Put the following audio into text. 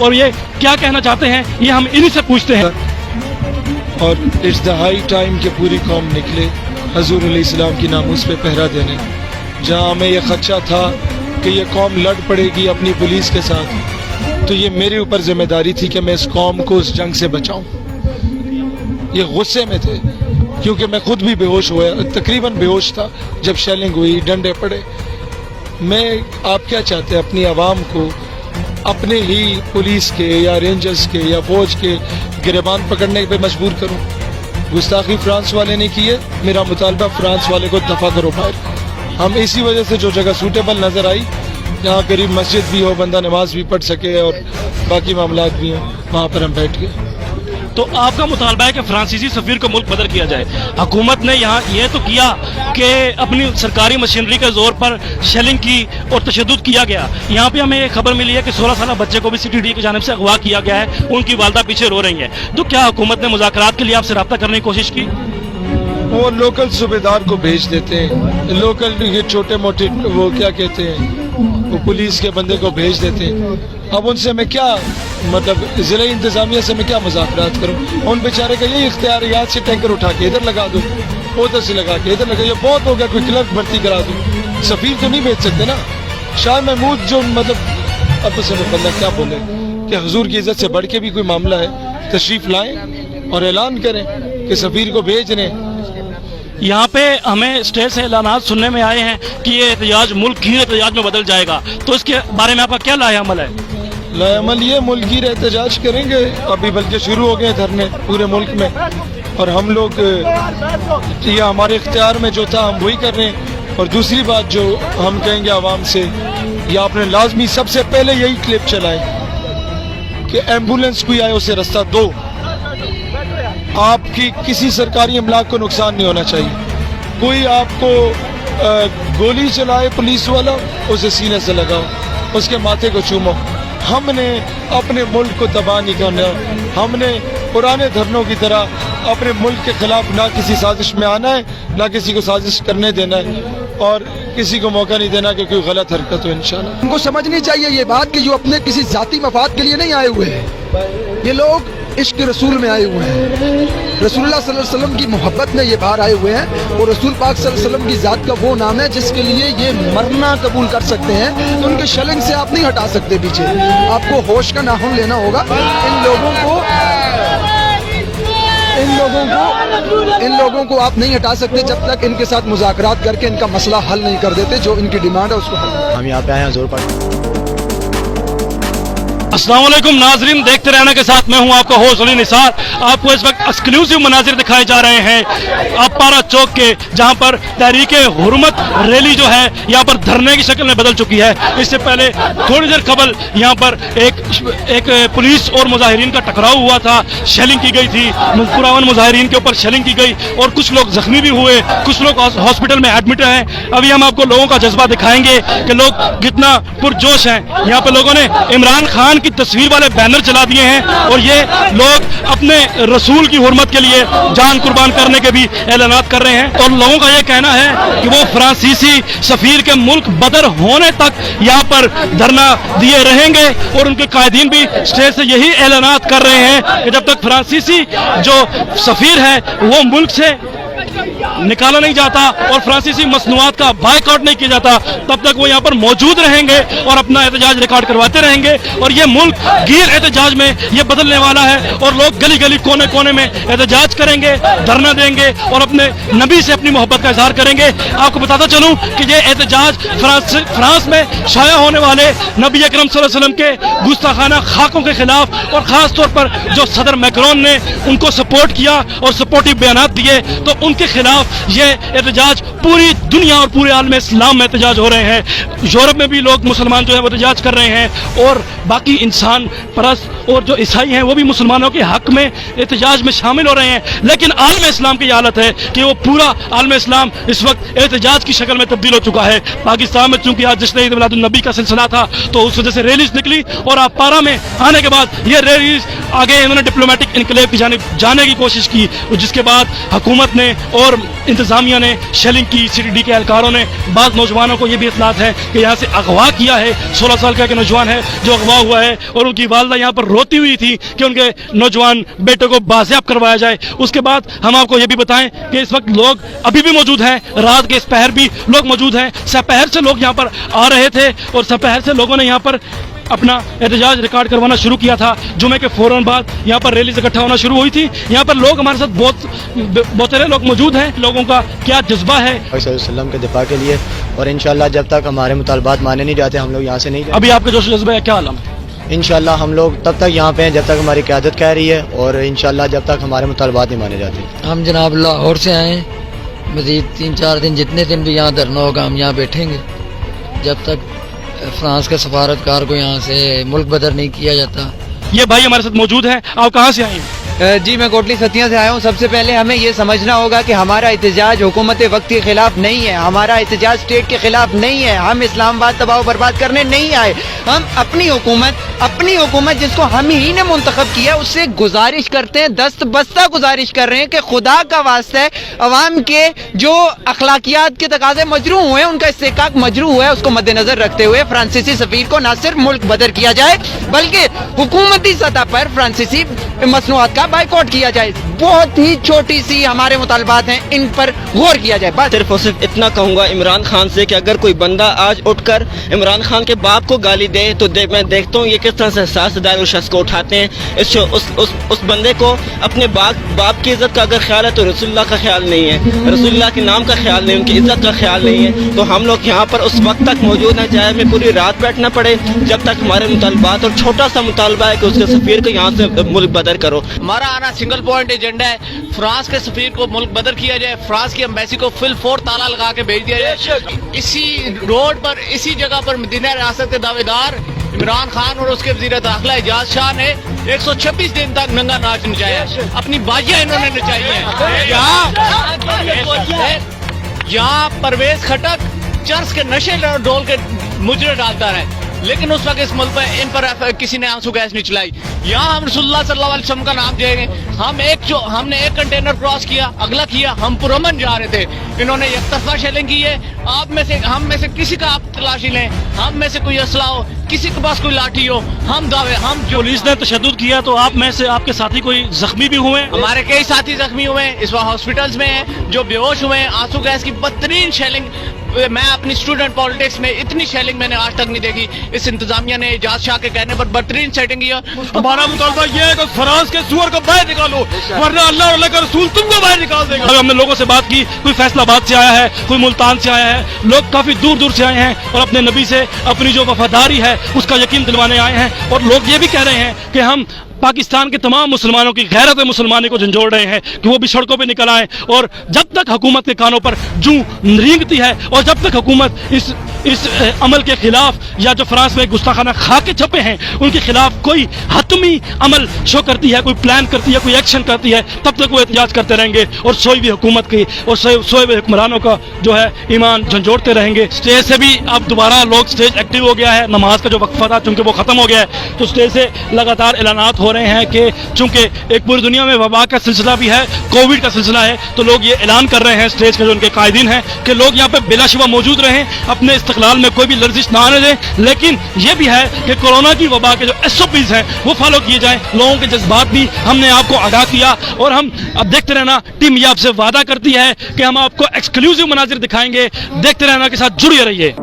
और ये क्या कहना चाहते हैं ये हम इन्हीं से पूछते हैं। और इट्स द हाई टाइम कि पूरी कौम निकले हजूर अलैहिस्सलाम की नामूस पे पहरा देने। जहाँ हमें यह खदशा था कि ये कौम लड़ पड़ेगी अपनी पुलिस के साथ, तो ये मेरे ऊपर जिम्मेदारी थी कि मैं इस कौम को उस जंग से बचाऊं। ये गुस्से में थे क्योंकि मैं खुद भी बेहोश हुआ, तकरीबन बेहोश था जब शेलिंग हुई, डंडे पड़े। मैं आप क्या चाहते हैं अपनी आवाम को अपने ही पुलिस के या रेंजर्स के या फौज के गिरबान पकड़ने पे मजबूर करूं? गुस्ताखी फ्रांस वाले ने की है, मेरा मुतालबा फ्रांस वाले को दफा करो बाहर। हम इसी वजह से जो जगह सूटेबल नजर आई, जहाँ करीब मस्जिद भी हो, बंदा नमाज भी पढ़ सके और बाकी मामलात भी हों, वहाँ पर हम बैठ गए। तो आपका मुतालबा है कि फ्रांसीसी सफीर को मुल्क बदर किया जाए। हुकूमत ने यहाँ ये तो किया कि अपनी सरकारी मशीनरी के जोर पर शेलिंग की और तशद्दुद किया गया। यहाँ पे हमें एक खबर मिली है कि 16 साल बच्चे को भी CTD की जानिब से अगवा किया गया है, उनकी वालदा पीछे रो रही है। तो क्या हुकूमत ने मुज़ाकरात के लिए आपसे रब्ता करने की कोशिश की? वो लोकल सूबेदार को भेज देते हैं, लोकल ये छोटे मोटे वो क्या कहते हैं, वो पुलिस के बंदे को भेज देते हैं। अब उनसे मैं क्या मतलब जिला इंतजामिया से मैं क्या मुज़ाकरात करूं? उन बेचारे का यही इख्तियार है, यहाँ से टैंकर उठा के इधर लगा दो, उधर से लगा के इधर लगा, ये बहुत हो गया, कोई क्लर्क भर्ती करा दूं। सफीर तो नहीं भेज सकते ना। शाह महमूद जो मतलब अब उसे बंदा क्या बोले कि हुजूर की इज्जत से बढ़ के भी कोई मामला है, तशरीफ लाएं और ऐलान करें कि सफीर को भेज रहे हैं। यहाँ पे हमें स्टेट से ऐलानात सुनने में आए हैं कि ये एहतजाज मुल्क गिर एहतजाज में बदल जाएगा, तो इसके बारे में आपका क्या लाए अमल है? लाएमल ये मुल्क गिर एहतजाज करेंगे, अभी बल्कि शुरू हो गए धरने पूरे मुल्क में, और हम लोग ये हमारे इख्तियार में जो था हम वही कर रहे हैं। और दूसरी बात जो हम कहेंगे आवाम से, या आपने लाजमी सबसे पहले यही क्लिप चलाएं कि एम्बुलेंस कोई आए उसे रास्ता दो। आपकी किसी सरकारी अमलाक को नुकसान नहीं होना चाहिए। कोई आपको गोली चलाए पुलिस वाला, उसे सीने से लगाओ, उसके माथे को चूमो। हमने अपने मुल्क को तबाह नहीं करना। हमने पुराने धरनों की तरह अपने मुल्क के खिलाफ ना किसी साजिश में आना है, ना किसी को साजिश करने देना है, और किसी को मौका नहीं देना कि कोई गलत हरकत हो। इंशाल्लाह उनको समझनी चाहिए ये बात कि जो अपने किसी जाती मफाद के लिए नहीं आए हुए हैं, ये लोग इश्क रसूल में आए हुए हैं। रसूलुल्लाह सल्लल्लाहु अलैहि वसल्लम की मोहब्बत में ये बाहर आए हुए हैं, और रसूल पाक सल्लल्लाहु अलैहि वसल्लम की ज़ात का वो नाम है जिसके लिए ये मरना कबूल कर सकते हैं। तो उनके शेलिंग से आप नहीं हटा सकते पीछे, आपको होश का नाखून लेना होगा। इन लोगों को आप नहीं हटा सकते जब तक इनके साथ मुज़ाकरात करके इनका मसला हल नहीं कर देते। जो इनकी डिमांड है उसको हम यहाँ पे आए हैं जोर पर। अस्सलाम वालेकुम नाजरीन, देखते रहने के साथ मैं हूं आपका होस्ट अली निसार। आपको इस वक्त एक्सक्लूसिव मनाजिर दिखाए जा रहे हैं अपारा चौक के, जहां पर तहरीके हुर्मत रैली जो है यहाँ पर धरने की शक्ल में बदल चुकी है। इससे पहले थोड़ी देर कबल यहाँ पर एक पुलिस और मुजाहिरीन का टकराव हुआ था, शेलिंग की गई थी, पुरावन मुजाहिरीन के ऊपर शेलिंग की गई और कुछ लोग जख्मी भी हुए, कुछ लोग हॉस्पिटल में एडमिट हैं। अभी हम आपको लोगों का जज्बा दिखाएंगे कि लोग कितना पुरजोश हैं। यहाँ पे लोगों ने इमरान खान की तस्वीर वाले बैनर चला दिए हैं, और ये लोग अपने रसूल की हुर्मत के लिए जान कुर्बान करने के भी ऐलानात कर रहे हैं। और लोगों का ये कहना है कि वो फ्रांसीसी सफीर के मुल्क बदर होने तक यहाँ पर धरना दिए रहेंगे, और उनके कायदीन भी स्टेज से यही ऐलानात कर रहे हैं कि जब तक फ्रांसीसी जो सफीर है वो मुल्क से निकाला नहीं जाता और फ्रांसीसी मसनूआत का बायकॉट नहीं किया जाता, तब तक वो यहाँ पर मौजूद रहेंगे और अपना एहतजाज रिकॉर्ड करवाते रहेंगे। और ये मुल्क गिर एहतजाज में ये बदलने वाला है, और लोग गली गली कोने कोने में एहतजाज करेंगे, धरना देंगे और अपने नबी से अपनी मोहब्बत का इजहार करेंगे। आपको बताता चलूं कि ये एहतजाज फ्रांस में शाया होने वाले नबी अकरम सल्लल्लाहु अलैहि वसल्लम के गुस्ताखाना खाकों के खिलाफ, और खास तौर पर जो सदर मैक्रोन ने उनको सपोर्ट किया और सपोर्टिव बयानात दिए, तो उनके खिलाफ ये एहतजाज पूरी दुनिया और पूरे आलम इस्लाम में एहतजाज हो रहे हैं। यूरोप में भी लोग मुसलमान जो है वो एहतजाज कर रहे हैं, और बाकी इंसान परस्त और जो ईसाई हैं वो भी मुसलमानों के हक में एहतजाज में शामिल हो रहे हैं। लेकिन आलम इस्लाम की हालत है कि वो पूरा आलम इस्लाम इस वक्त एहतजाज की शक्ल में तब्दील हो चुका है। पाकिस्तान में चूंकि आज जश्न ईद मिलादुन नबी का सिलसिला था, तो उस वजह से रैलीज निकली, और अपारा में आने के बाद ये रैलीज आगे इन्होंने डिप्लोमेटिक इनकलेब की जानिब जाने की कोशिश की, जिसके बाद हुकूमत ने और इंतजामिया ने शेलिंग की। CTD के एहलकारों ने बाद नौजवानों को ये भी इतलात है कि यहाँ से अगवा किया है। 16 साल का एक नौजवान है जो अगवा हुआ है और उनकी वालदा यहाँ पर रोती हुई थी कि उनके नौजवान बेटे को बाजियाब करवाया जाए। उसके बाद हम आपको ये भी बताएं कि इस वक्त लोग अभी भी मौजूद हैं, रात के इस पहर भी लोग मौजूद हैं। सपहर से लोग यहाँ पर आ रहे थे और सपहर से लोगों ने यहाँ पर अपना एहतजाज रिकॉर्ड करवाना शुरू किया था। जुमे के फौरन बाद यहाँ पर रैली इकट्ठा होना शुरू हुई थी। यहाँ पर लोग हमारे साथ बहुत सारे लोग मौजूद हैं। लोगों का क्या जज्बा है वसल्लम के दिफा के लिए, और इंशाल्लाह जब तक हमारे मुतालबात माने नहीं जाते हम लोग यहाँ से नहीं जाएंगे। अभी आपका जोश जज्बा है, क्या आलम है? इंशाल्लाह हम लोग तब तक यहाँ पे हैं जब तक हमारी क़यादत कह रही है, और इंशाल्लाह जब तक हमारे मुतालबात नहीं माने जाते। हम जनाब लाहौर से आए हैं, मज़ीद 3-4 दिन जितने दिन भी यहाँ धरना होगा हम यहाँ बैठेंगे जब तक फ्रांस के सफारतकार को यहाँ से मुल्क बदर नहीं किया जाता। ये भाई हमारे साथ मौजूद हैं। आप कहाँ से आए हैं? जी मैं कोटली सतिया से आया हूँ। सबसे पहले हमें ये समझना होगा कि हमारा एहतजाज हुकूमत वक्त के खिलाफ नहीं है, हमारा एहतजाज स्टेट के खिलाफ नहीं है। हम इस्लामाबाद तबाह बर्बाद करने नहीं आए। हम अपनी हुकूमत जिसको हम ही ने मुंतखब किया उससे गुजारिश करते हैं, दस्त बस्ता गुजारिश कर रहे हैं कि खुदा का वास्ता है अवाम के जो अखलाकियात के तकाजे मजरू हुए हैं, उनका इस्तेकाक मजरू हुआ है, उसको मद्देनजर रखते हुए फ्रांसीसी सफीर को न सिर्फ मुल्क बदर किया जाए बल्कि हुकूमती सतह पर फ्रांसीसी मसनूआत का बाइकआउट किया जाए। बहुत ही छोटी सी हमारे मुतालबात हैं, इन पर गौर किया जाए। बस सिर्फ और सिर्फ इतना कहूँगा इमरान खान से कि अगर कोई बंदा आज उठकर इमरान खान के बाप को गाली दे तो मैं देखता हूँ ये किस तरह से एहसासदार उस शख्स को उठाते हैं। उस बंदे को अपने बाप की इज्जत का अगर ख्याल है तो रसूलुल्लाह का ख्याल नहीं है, रसूलुल्लाह के नाम का ख्याल नहीं, उनकी इज्जत का ख्याल नहीं है। तो हम लोग यहाँ पर उस वक्त तक मौजूद हैं चाहे हमें पूरी रात बैठना पड़े जब तक हमारे मुतालबात, और छोटा सा मुतालबा है कि उसके सफीर को यहाँ से मुल्क बदर करो। हमारा आना सिंगल पॉइंट एजेंडा है, फ्रांस के सफीर को मुल्क बदर किया जाए, फ्रांस की एम्बेसी को फिल फोर ताला लगा के भेज दिया जाए। इसी रोड पर इसी जगह पर मदीना रियासत के दावेदार इमरान खान और उसके वज़ीर दाखिला एजाज शाह ने 126 दिन तक नंगा नाच नचाया, अपनी बाजियां इन्होंने नचाई हैं। यहाँ परवेज खटक चर्च के नशे डोल के मुजरे डालता है, लेकिन उस वक्त इस मुल्क पे इन पर किसी ने आंसू गैस नहीं चलाई। यहाँ हम रसूलुल्लाह सल्लल्लाहु अलैहि वसल्लम का नाम देंगे। हमने एक कंटेनर क्रॉस किया, अगला किया, हम पुरअमन जा रहे थे, इन्होंने एक तरफा शेलिंग की है। हम में से किसी का आप तलाशी लें, हम में से कोई असला हो, किसी के पास कोई लाठी हो, हम पुलिस ने तशद्दुद किया तो आप में से आपके साथी कोई जख्मी भी हुए? हमारे कई साथी जख्मी हुए हैं, इस वक्त हॉस्पिटल्स में हैं, जो बेहोश हुए हैं। आंसू गैस की बदतरीन शेलिंग, मैं अपनी स्टूडेंट पॉलिटिक्स में इतनी शेलिंग मैंने आज तक नहीं देखी। इस इंतजामिया ने एजाज शाह के कहने पर बदतरीन सेटिंग किया। हमारा मुतालबा ये है कि फ्रांस के सुअर को बाहर निकालो, वरना अल्लाह और अल्लाह का रसूल तुमको बाहर निकाल देगा। हमने लोगों से बात की, कोई फैसलाबाद से आया है, कोई मुल्तान से आया है, लोग काफी दूर दूर से आए हैं और अपने नबी से अपनी जो वफादारी है उसका यकीन दिलवाने आए हैं। और लोग ये भी कह रहे हैं कि हम पाकिस्तान के तमाम मुसलमानों की गैरत मुसलमानी को झंझोड़ रहे हैं कि वो भी सड़कों पे निकल आए। और जब तक हुकूमत के कानों पर जूं रेंगती है और जब तक हुकूमत इस अमल के खिलाफ, या जो फ्रांस में गुस्ताखाना खा के छपे हैं उनके खिलाफ कोई हतमी अमल शो करती है, कोई प्लान करती है, कोई एक्शन करती है, तब तक वो एहतजाज करते रहेंगे और सोई हुई हुकूमत की और सोए हुए हुक्मरानों का जो है ईमान झंझोड़ते रहेंगे। स्टेज से भी अब दोबारा लोग स्टेज एक्टिव हो गया है, नमाज का जो वक्फा था चूंकि वो खत्म हो गया है तो स्टेज से लगातार ऐलानात हो रहे हैं कि चूंकि एक पूरी दुनिया में वबा का सिलसिला भी है, कोविड का सिलसिला है, तो लोग ये ऐलान कर रहे हैं स्टेज के जो उनके कायदीन हैं कि लोग यहाँ पे बिलाशुबा मौजूद रहें, अपने इस्तक़लाल में कोई भी लर्जिश ना आने दें। लेकिन ये भी है कि कोरोना की वबा के जो SOPs हैं वो फॉलो किए जाएं। लोगों के जज्बात भी हमने आपको आगाह किया और हम अब देखते रहना। टीम ये आपसे वादा करती है कि हम आपको एक्सक्लूसिव मनाजिर दिखाएंगे। देखते रहना के साथ जुड़े रहिए।